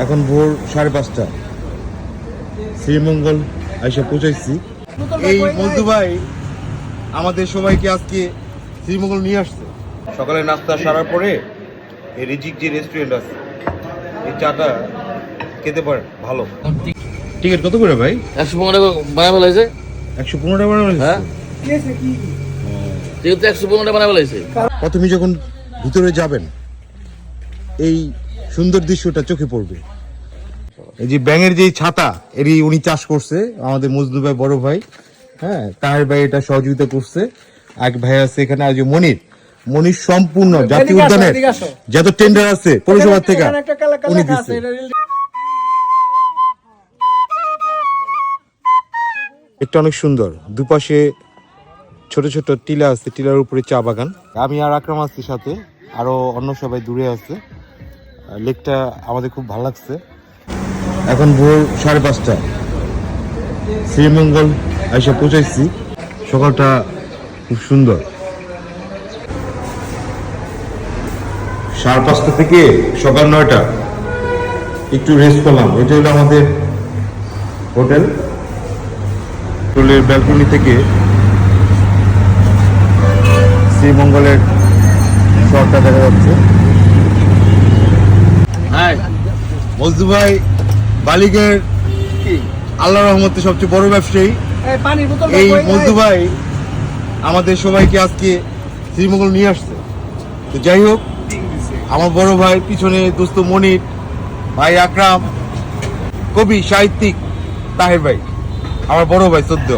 এখন ভোর 5:30 শ্রীমঙ্গল আইসা পৌঁছাইছি। এই মজদু ভাই আমাদের সবাইকে আজকে শ্রীমঙ্গল নিয়ে আসছে। সকালে নাস্তা সারার পরে এই রিজিক যে রেস্টুরেন্ট আছে এই চাটা খেতে পারেন, ভালো। টিকিট কত করে ভাই? 115 টাকা বানায় ফেলাইছে। 115 টাকা বানানো হ্যাঁ, টিকিট 115 টাকা বানায় ফেলাইছে। প্রথমে যখন ভিতরে যাবেন এই সুন্দর দৃশ্যটা চোখে পড়বে। এই যে ব্যাঙের যে ছাতা এরই উনি চাষ করছে আমাদের মজদু ভাই, বড় ভাই। হ্যাঁ, তাহের ভাই এটা সহযোগিতা করছে। এক ভাই আছে এখানে, আজ মনির সম্পূর্ণ জাতীয় উদ্যানের যত টেন্ডার আছে পৌরসভা থেকে উনি দিচ্ছে। এটা অনেক সুন্দর, দুপাশে ছোট ছোট টিলা আছে, টিলার উপরে চা বাগান। আমি আর আকরাম আছি সাথে, আরো অন্য সবাই দূরে আছে। লেকটা আমাদের খুব ভালো লাগছে। এখন ভোর 5:30 শ্রীমঙ্গল আইসা পৌঁছাইছি। সকালটা খুব সুন্দর। 5:30 থেকে সকাল 9টা একটু রেস্ট করলাম। এটা হলো আমাদের হোটেল। হোটেলের ব্যালকনি থেকে শ্রীমঙ্গলের শহরটা দেখা যাচ্ছে। মজদু ভাই বালিকের আল্লাহর রহমতে সবচেয়ে বড় ব্যবসায়ী। এই মজদু ভাই আমাদের সবাইকে আজকে শ্রীমঙ্গল নিয়ে আসছে। তো যাই হোক, আমার বড় ভাই পিছনে দোস্ত মনির ভাই, আকরাম, কবি সাহিত্যিক তাহের ভাই, আমার বড় ভাই সদ্য।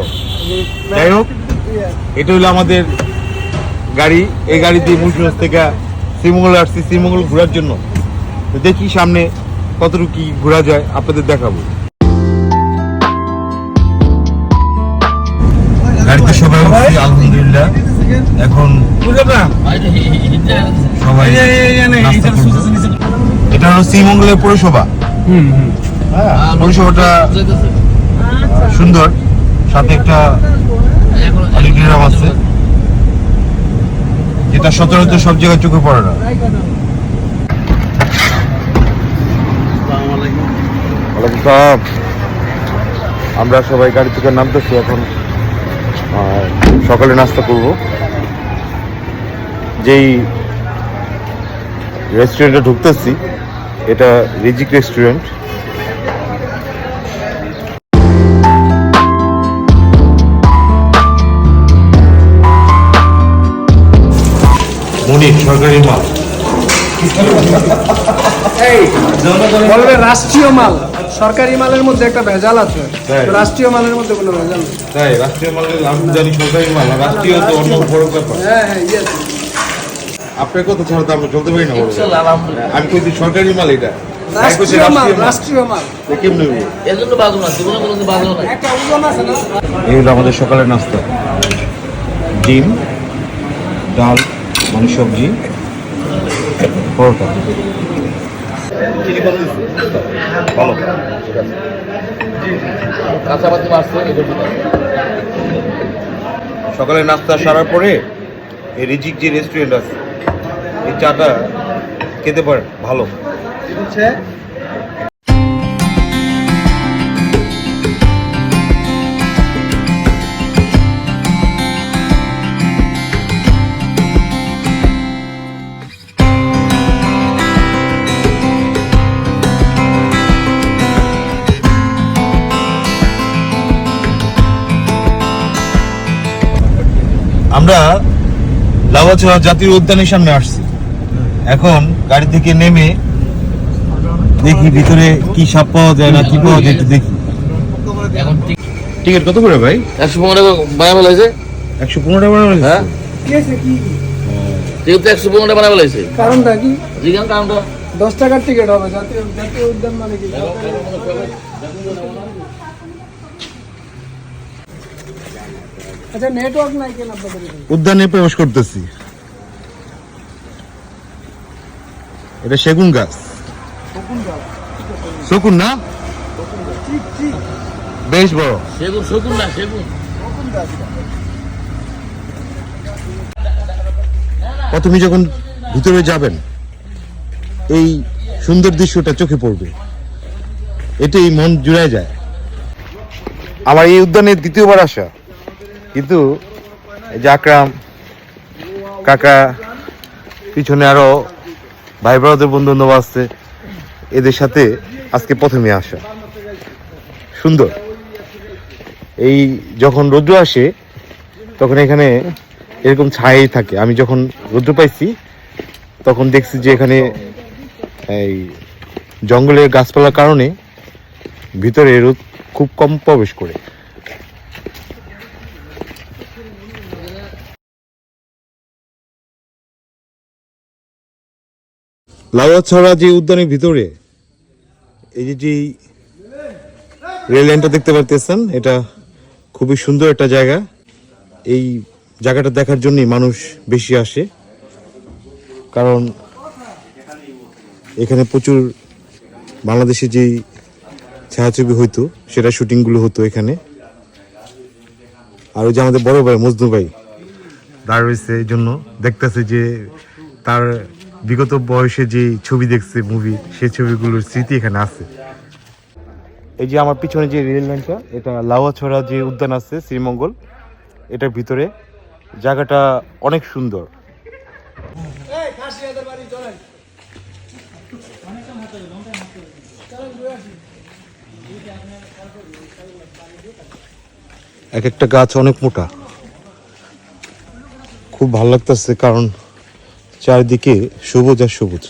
যাই হোক, এটা হলো আমাদের গাড়ি। এই গাড়ি দিয়ে মুন্সিগঞ্জ থেকে শ্রীমঙ্গল আসছি, শ্রীমঙ্গল ঘোরার জন্য। তো দেখি সামনে কতটুকু কি ঘোরা যায়, আপনাদের দেখাবো। গাড়িতে সবাই উঠছি, আলহামদুলিল্লাহ। এখন সবাই এটা হলো শ্রীমঙ্গলের পৌরসভা। পৌরসভাটা সুন্দর, সাথে একটা অডিটোরিয়াম আছে, যেটা সচরাচর সব জায়গায় চোখে পড়ে না। আমরা সবাই গাড়ি থেকে নামতেছি এখন। সকালে নাস্তা করব। যেই রেস্টুরেন্টে ঢুকতেছি এটা রিজিক রেস্টুরেন্ট। মনির সরকারি মাল বলবে রাষ্ট্রীয় মাল। সরকারি মালের মধ্যে একটা ভেজাল আছে, রাষ্ট্রীয় মালের মধ্যে কোনো ভেজাল নেই। তাই রাষ্ট্রীয় মালের আমি জানি সরকারি মাল, রাষ্ট্রীয় তো অন্য বড় ব্যাপার। আপনার কথা ছাড়া তো আমরা চলতে পারি না। আমি কইছি সরকারি মাল, এটা রাষ্ট্রীয় মাল। কেমন এজন্য বাজু না, জীবনে কোনো বাজু না। একটা ওজন আছে না। এই হলো আমাদের সকালের নাস্তা। ডিম, ডাল, মানে সবজি, পরোটা। ভালো কাঁচাপাতি মারছে। সকালে নাস্তা সারার পরে এই রিজিক যে রেস্টুরেন্ট আছে এই চাটা খেতে পারেন, ভালো। আমরা লাভাছড়া জাতীয় উদ্যানের সামনে আসছি। এখন গাড়ি থেকে নেমে দেখি ভিতরে কি সাপ পাওয়া যায় না কি পাওয়া যায়, একটু দেখি। টিকিট কত করে ভাই? 115 টাকা বানায় ফেলাইছে। 115 টাকা বানানো হয়েছে। হ্যাঁ, টিকিট 115 টাকা বানায় ফেলাইছে। কারণটা কি? জিজ্ঞাসা কারণটা 10 টাকার টিকিট হবে। জাতীয় উদ্যান মানে কি? আচ্ছা, নেটওয়ার্ক নাই কেন আপনাদের? উদ্যানে প্রবেশ করতেছি। এটা সেগুন গাছ। শকুন না, বেশ বড়। সেগুন না, সেগুন। প্রথমে যখন ভিতরে যাবেন এই সুন্দর দৃশ্যটা চোখে পড়বে। এটাই মন জুড়ে যায়। আমার এই উদ্যানে দ্বিতীয়বার আসা, কিন্তু এই যে আকরাম কাকা, পিছনে আরো ভাই ব্রাদার বন্ধু বান্ধব আসছে, এদের সাথে আজকে প্রথমে আসা। সুন্দর। এই যখন রৌদ্র আসে তখন এখানে এরকম ছায়াই থাকে। আমি যখন রৌদ্র পাইছি তখন দেখছি যে এখানে এই জঙ্গলের গাছপালার কারণে ভিতরে রোদ খুব কম প্রবেশ করে। লাউয়াছড়া যে উদ্যানের ভিতরে এই যে রেল লাইনটা দেখতে পারতেছেন, এটা খুবই সুন্দর একটা জায়গা। এই জায়গাটা দেখার জন্যই মানুষ বেশি আসে, কারণ এখানে প্রচুর বাংলাদেশে যেই ছায়াছবি হইতো সেটা শুটিংগুলো হতো এখানে। আর ওই যে আমাদের বড় ভাই মজনু ভাই দাঁড় রয়েছে, এই জন্য দেখতেছে যে তার বিগত বয়সে যে ছবি দেখছে মুভি, সেই ছবিগুলোর স্মৃতি এখানে আছে। এই যে আমার পিছনে যে রেল লাইনটা, এটা লাউয়াছড়া যে উদ্যান আছে শ্রীমঙ্গল, এটার ভিতরে জায়গাটা অনেক সুন্দর। এক একটা গাছ অনেক মোটা, খুব ভালো লাগতেছে, কারণ চারিদিকে সবুজ আর সবুজ।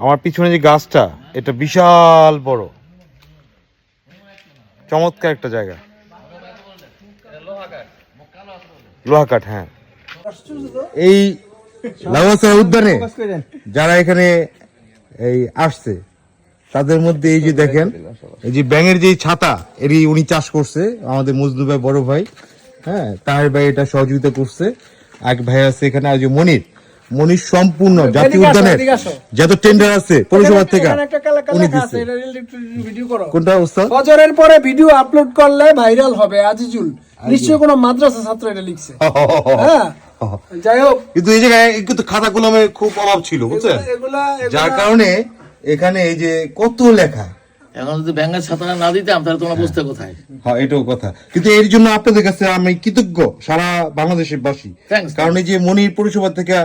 আমার পিছনে যে গাছটা, এটা বিশাল বড়, চমৎকার একটা জায়গা। লোহাকাঠ, হ্যাঁ। এই লাউয়াছড়া উদ্যানে যারা এখানে এই আসছে তাদের মধ্যে এই যে দেখেন, এই যে ব্যাঙের যে ছাতা, এরই উনি চাষ করছে আমাদের মজনু ভাই, বড় ভাই, হ্যাঁ। তাহের ভাই এটা সহযোগিতা করছে। এক ভাই আছে এখানে, আর যে মনির সম্পূর্ণ জাতীয় উদ্যানের যত টেন্ডার আছে পৌরসভা থেকে উনি দিচ্ছে। কোনটা অবস্থা? ফজরের পরে ভিডিও আপলোড করলে ভাইরাল হবে। আজিজুল নিশ্চয়ই কোনো মাদ্রাসা ছাত্র এটা লিখছে। হ্যাঁ, যাই হোক, কিন্তু এই জায়গায় কিন্তু খাতা কলমের খুব অভাব ছিল, বুঝছেন, যার কারণে এখানে এই যে কত লেখা। এখন যদি ব্যাঙ্গার ছাতা না দিতাম তাহলে তোমরা বুঝতে কোথায়। হ্যাঁ, এটাও কথা। কিন্তু এর জন্য আপনাদের কাছে আমি কৃতজ্ঞ, সারা বাংলাদেশের বাসী। কারণ এই যে মনির পৌরসভা থেকে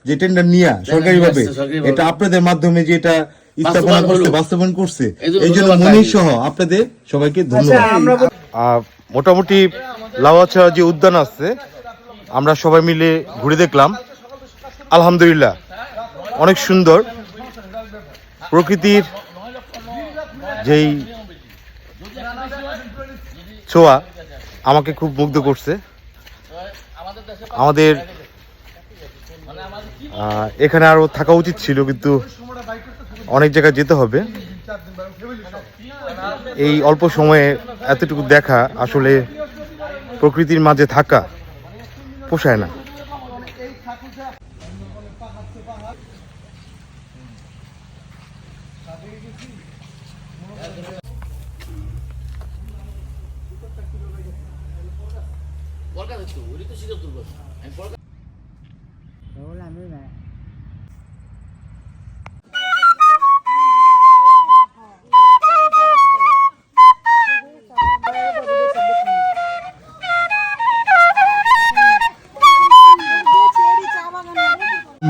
যে টেন্ডার নিয়ে সরকারি ভাবে, এটা আপনাদের মাধ্যমে যে এটা স্থাপনা করছে, বাস্তবায়ন করছে, এই জন্য মনির সহ আপনাদের সবাইকে ধন্যবাদ। মোটামুটি লাউয়াছড়া যে উদ্যান আছে আমরা সবাই মিলে ঘুরে দেখলাম, আলহামদুলিল্লাহ অনেক সুন্দর। প্রকৃতির যেই ছোঁয়া আমাকে খুব মুগ্ধ করছে। আমাদের এখানে আরো থাকা উচিত ছিল, কিন্তু অনেক জায়গায় যেতে হবে। এই অল্প সময়ে এতটুকু দেখা, আসলে প্রকৃতির মাঝে থাকা পোষায় না।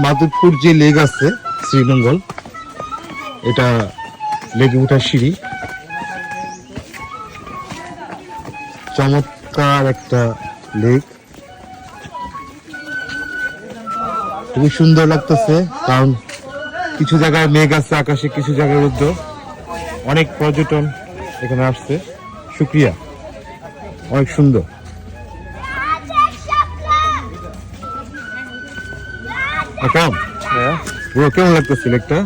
মাধবপুর যে লেক আছে শ্রীমঙ্গল, এটা লেগে ওঠার সিঁড়ি, চমৎকার একটা লেক, খুবই সুন্দর লাগতেছে। কারণ কিছু জায়গায় মেঘ আছে আকাশে, কিছু জায়গায় রোদ্র। অনেক পর্যটন এখানে আসছে, শুকরিয়া, অনেক সুন্দর। কেমন লাগতেছে লেকটা?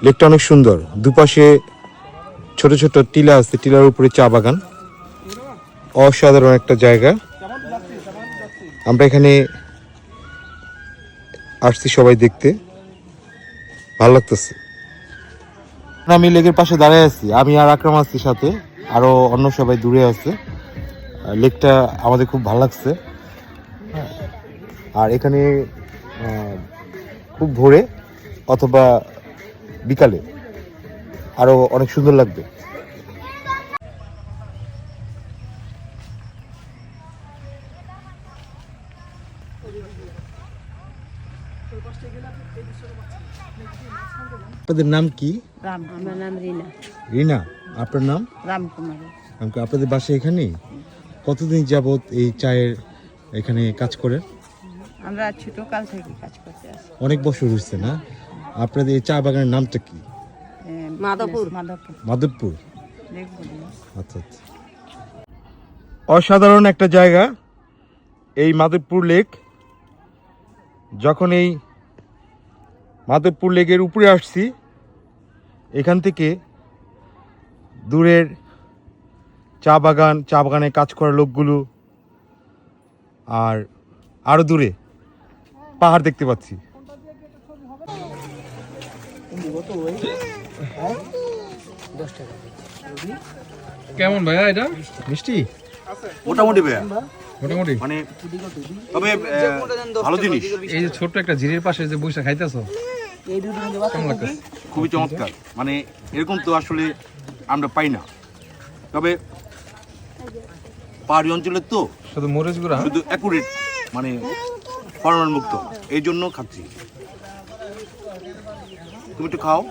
লেকটা অনেক সুন্দর, দুপাশে ছোট ছোট টিলা আছে, টিলার উপরে চা বাগান, অসাধারণ একটা জায়গা। আমরা এখানে আসছি সবাই দেখতে, ভালো লাগতেছে। আমি লেকের পাশে দাঁড়িয়ে আছি, আমি আর আকরাম আছি সাথে, আরো অন্য সবাই দূরে আছে। লেকটা আমাদের খুব ভালো লাগছে। আর এখানে খুব ভোরে অথবা বিকালে আরো অনেক সুন্দর লাগবে। আপনাদের নাম কি? আমার নাম রিনা রিনা। আপনার নাম? রামকুমারী। আপনাদের বাসা এখানে? কতদিন যাবত এই চায়ের এখানে কাজ করেন? আমরা ছোটকাল থেকে কাজ করতে আসি। অনেক বছর হয়েছে না? আপনাদের এই চা বাগানের নামটা কি? মাধবপুর। মাধবপুর। দেখবো। আচ্ছা আচ্ছা। অসাধারণ একটা জায়গা এই মাধবপুর লেক। যখন এই মাধবপুর লেকের উপরে আসছি, এখান থেকে দূরের চা বাগানে কাজ করা লোকগুলো আর আরো দূরে পাহাড় দেখতে পাচ্ছি। কেমন ভাইয়া এটা? মিষ্টি মোটামুটি ভাইয়া, মোটামুটি। মানে তবে ভালো জিনিস। এই যে ছোট্ট একটা ঝিরির পাশে যে বইসা খাইতেছো, কেমন লাগতেছে? খুবই চমৎকার। মানে এরকম তো আসলে আমরা পাই না। তবে পাহাড়ি অঞ্চলের তো শুধু মরিচ গুঁড়া। শুধু অ্যাকুরেট, মানে হরমোন মুক্ত, এই জন্য খাচ্ছি। তুমি একটু খাও।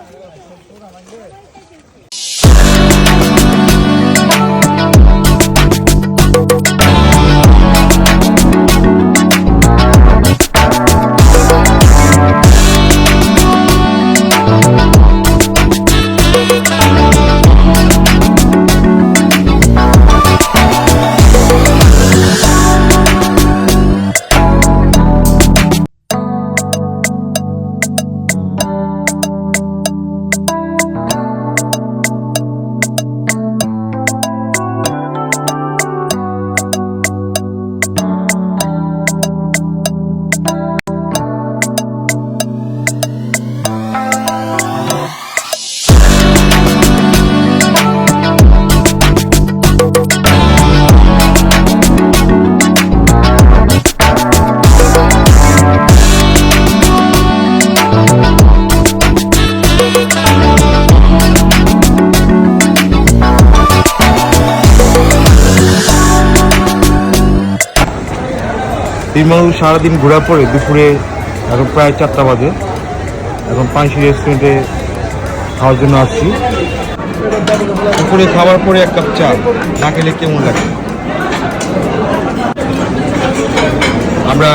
শ্রীমঙ্গল সারাদিন ঘোরার পরে দুপুরে এখন প্রায় 4টা বাজে। এখন পানসি রেস্টুরেন্টে খাওয়ার জন্য আসছি। দুপুরে খাওয়ার পরে এক কাপ চা না খেলে কেমন লাগে? আমরা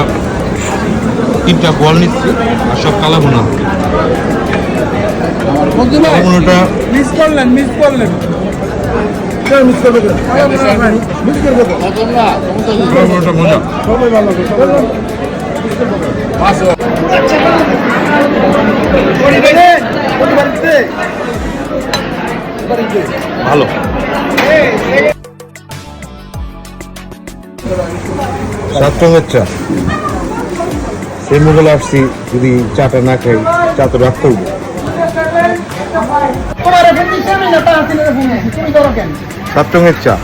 3টা বল নিচ্ছি আর সব কালা বোনা। বোনাটা মিস করলেন মজা। ভালো। সাতরঙের চা। শ্রীমঙ্গলে আসছি, যদি চাটা না খাই চা তো রাগ করবো। সাতরঙের চা।